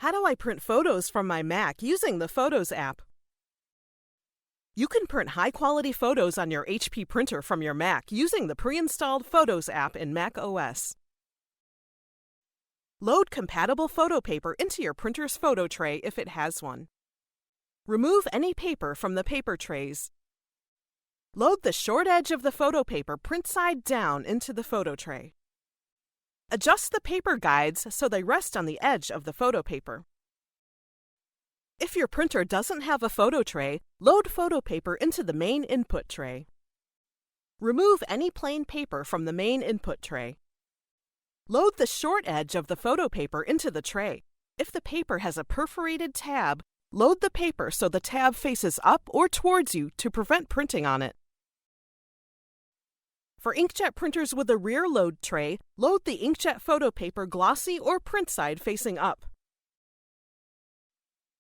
How do I print photos from my Mac using the Photos app? You can print high-quality photos on your HP printer from your Mac using the pre-installed Photos app in macOS. Load compatible photo paper into your printer's photo tray if it has one. Remove any paper from the paper trays. Load the short edge of the photo paper print side down into the photo tray. Adjust the paper guides so they rest on the edge of the photo paper. If your printer doesn't have a photo tray, load photo paper into the main input tray. Remove any plain paper from the main input tray. Load the short edge of the photo paper into the tray. If the paper has a perforated tab, load the paper so the tab faces up or towards you to prevent printing on it. For inkjet printers with a rear load tray, load the inkjet photo paper glossy or print side facing up.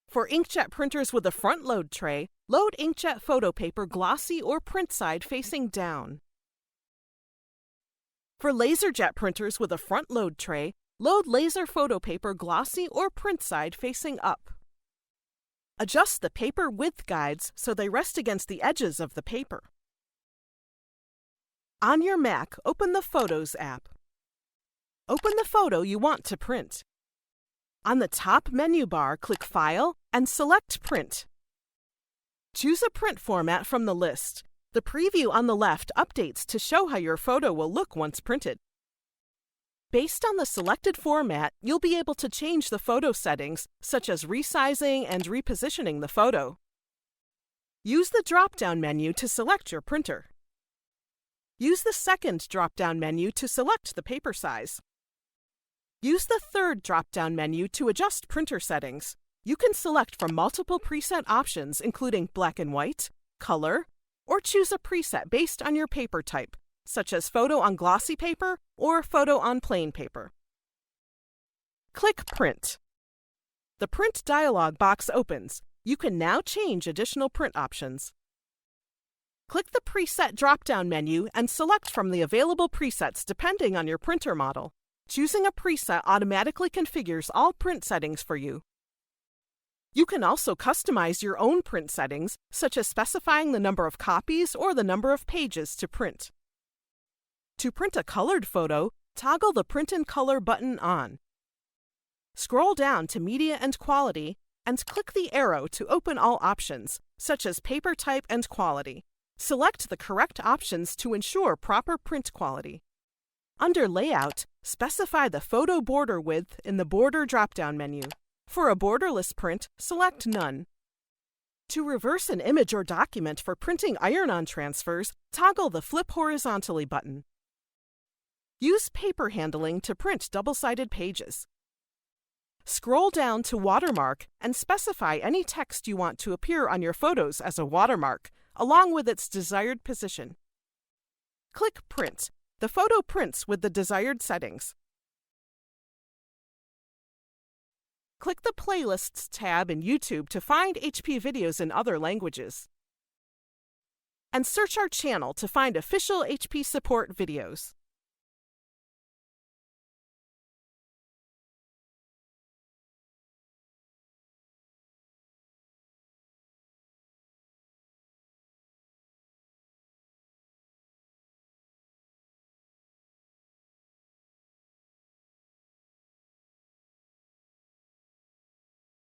For inkjet printers with a front load tray, load inkjet photo paper glossy or print side facing down. For laserjet printers with a front load tray, load laser photo paper glossy or print side facing up. Adjust the paper width guides so they rest against the edges of the paper. On your Mac, open the Photos app. Open the photo you want to print. On the top menu bar, click File and select Print. Choose a print format from the list. The preview on the left updates to show how your photo will look once printed. Based on the selected format, you'll be able to change the photo settings, such as resizing and repositioning the photo. Use the drop-down menu to select your printer. Use the second drop-down menu to select the paper size. Use the third drop-down menu to adjust printer settings. You can select from multiple preset options including black and white, color, or choose a preset based on your paper type, such as photo on glossy paper or photo on plain paper. Click Print. The Print dialog box opens. You can now change additional print options. Click the Preset drop-down menu and select from the available presets depending on your printer model. Choosing a preset automatically configures all print settings for you. You can also customize your own print settings, such as specifying the number of copies or the number of pages to print. To print a colored photo, toggle the Print in Color button on. Scroll down to Media and Quality and click the arrow to open all options, such as paper type and quality. Select the correct options to ensure proper print quality. Under Layout, specify the photo border width in the Border drop-down menu. For a borderless print, select None. To reverse an image or document for printing iron-on transfers, toggle the Flip Horizontally button. Use paper handling to print double-sided pages. Scroll down to Watermark and specify any text you want to appear on your photos as a watermark, along with its desired position. Click Print. The photo prints with the desired settings. Click the Playlists tab in YouTube to find HP videos in other languages. And search our channel to find official HP support videos.